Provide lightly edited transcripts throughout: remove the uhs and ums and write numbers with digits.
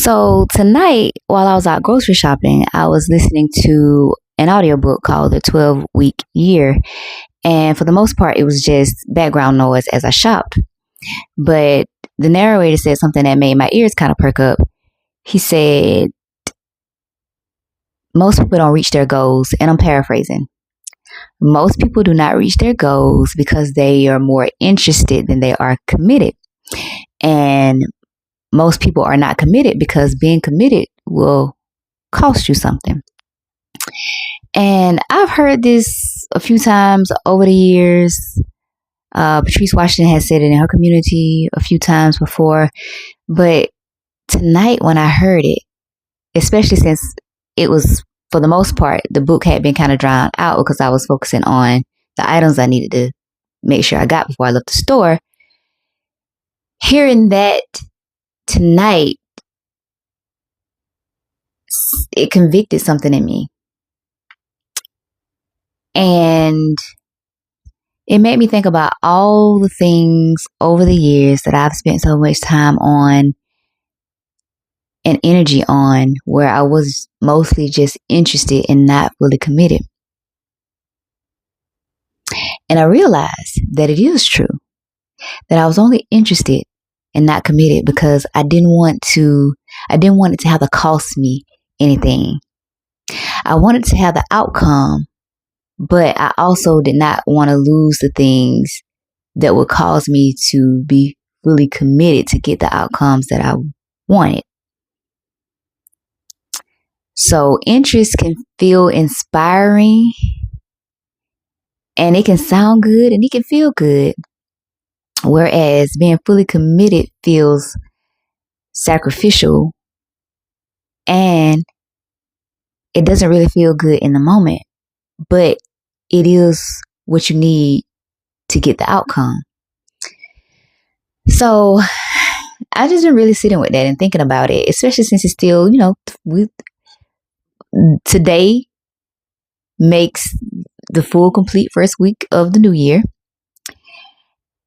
So tonight, while I was out grocery shopping, I was listening to an audiobook called The 12-Week Year. And for the most part, it was just background noise as I shopped. But the narrator said something that made my ears kind of perk up. He said, most people don't reach their goals, and I'm paraphrasing. Most people do not reach their goals because they are more interested than they are committed. And most people are not committed because being committed will cost you something. And I've heard this a few times over the years. Patrice Washington has said it in her community a few times before. But tonight when I heard it, especially since it was, for the most part, the book had been kind of drowned out because I was focusing on the items I needed to make sure I got before I left the store. Hearing that tonight, it convicted something in me. And it made me think about all the things over the years that I've spent so much time on and energy on where I was mostly just interested and not fully committed. And I realized that it is true that I was only interested and not committed because I didn't want it to have to cost me anything. I wanted to have the outcome, but I also did not want to lose the things that would cause me to be fully committed to get the outcomes that I wanted. So interest can feel inspiring and it can sound good and it can feel good. Whereas being fully committed feels sacrificial and it doesn't really feel good in the moment, but it is what you need to get the outcome. So I just been really sitting with that and thinking about it, especially since it's still, today makes the full complete first week of the new year.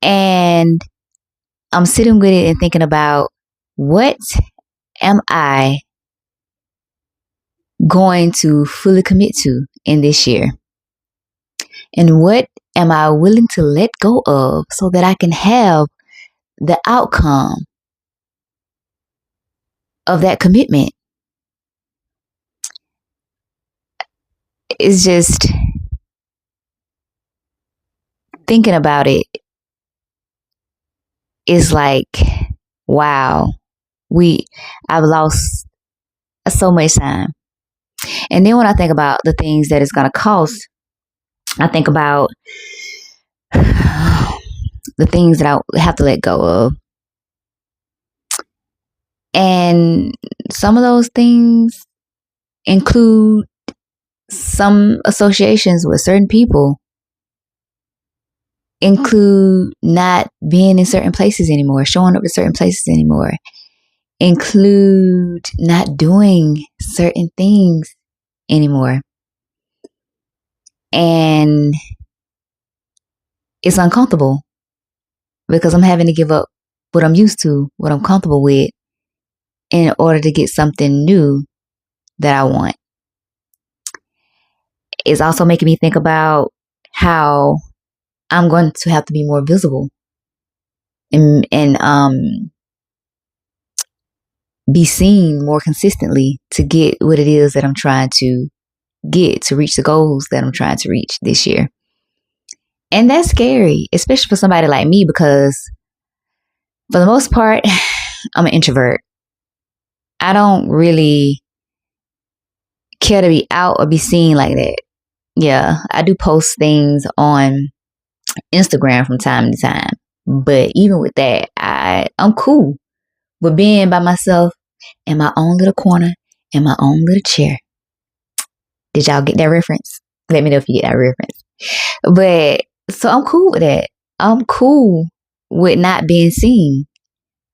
And I'm sitting with it and thinking about what am I going to fully commit to in this year? And what am I willing to let go of so that I can have the outcome of that commitment? It's just thinking about it is like, wow, I've lost so much time. And then when I think about the things that it's going to cost, I think about the things that I have to let go of. And some of those things include some associations with certain people, include not being in certain places anymore, showing up at certain places anymore, include not doing certain things anymore. And it's uncomfortable because I'm having to give up what I'm used to, what I'm comfortable with, in order to get something new that I want. It's also making me think about how I'm going to have to be more visible and be seen more consistently to get what it is that I'm trying to get, to reach the goals that I'm trying to reach this year. And that's scary, especially for somebody like me, because for the most part, I'm an introvert. I don't really care to be out or be seen like that. Yeah, I do post things on Instagram from time to time. But even with that, I'm cool with being by myself in my own little corner, in my own little chair. Did y'all get that reference? Let me know if you get that reference. But so I'm cool with that. I'm cool with not being seen.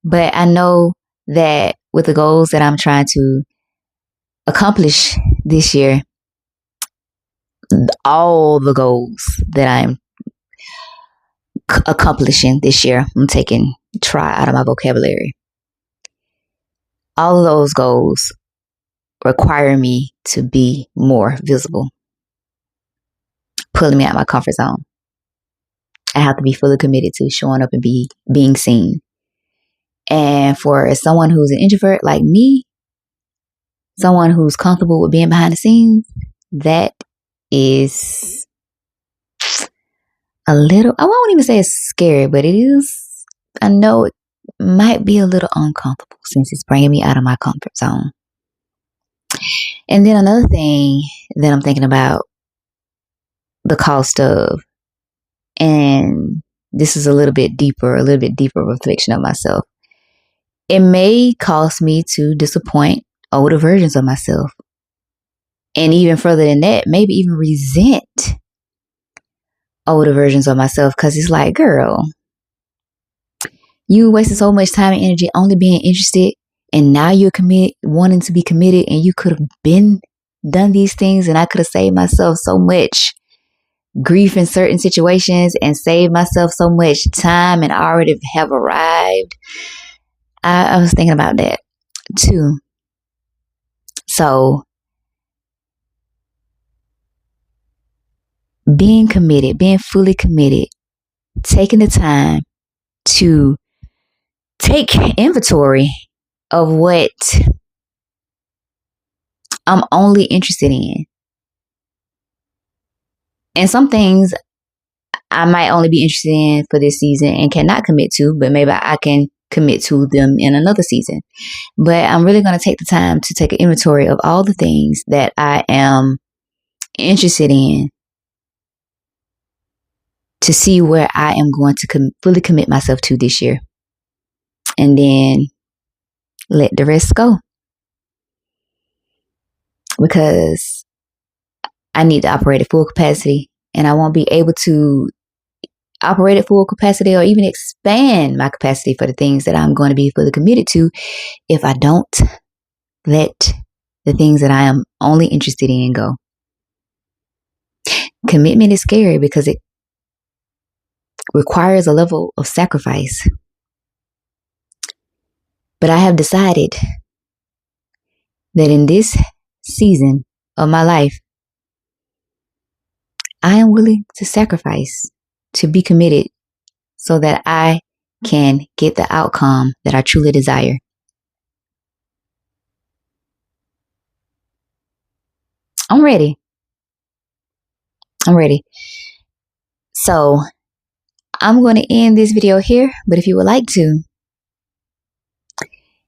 But I know that with the goals that I'm trying to accomplish this year, all the goals that I'm accomplishing this year, I'm taking try out of my vocabulary. all of those goals require me to be more visible, pulling me out of my comfort zone. I have to be fully committed to showing up and being seen. And for someone who's an introvert like me, someone who's comfortable with being behind the scenes, that is a little, I won't even say it's scary, but it is, I know it might be a little uncomfortable since it's bringing me out of my comfort zone. And then another thing that I'm thinking about, the cost of, and this is a little bit deeper reflection of myself. It may cost me to disappoint older versions of myself. And even further than that, maybe even resent older versions of myself, because it's like, girl, you wasted so much time and energy only being interested, and now you're wanting to be committed, and you could have been done these things, and I could have saved myself so much grief in certain situations and saved myself so much time and already have arrived. I was thinking about that too. So being committed, being fully committed, taking the time to take inventory of what I'm only interested in. And some things I might only be interested in for this season and cannot commit to, but maybe I can commit to them in another season. But I'm really going to take the time to take an inventory of all the things that I am interested in to see where I am going to fully commit myself to this year. And then let the rest go. Because I need to operate at full capacity, and I won't be able to operate at full capacity or even expand my capacity for the things that I'm going to be fully committed to if I don't let the things that I am only interested in go. Commitment is scary because it requires a level of sacrifice. But I have decided that in this season of my life, I am willing to sacrifice, to be committed, so that I can get the outcome that I truly desire. I'm ready. So I'm going to end this video here, but if you would like to,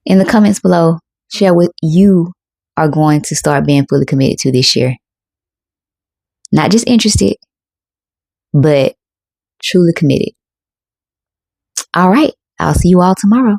in the comments below, share what you are going to start being fully committed to this year. Not just interested, but truly committed. All right. I'll see you all tomorrow.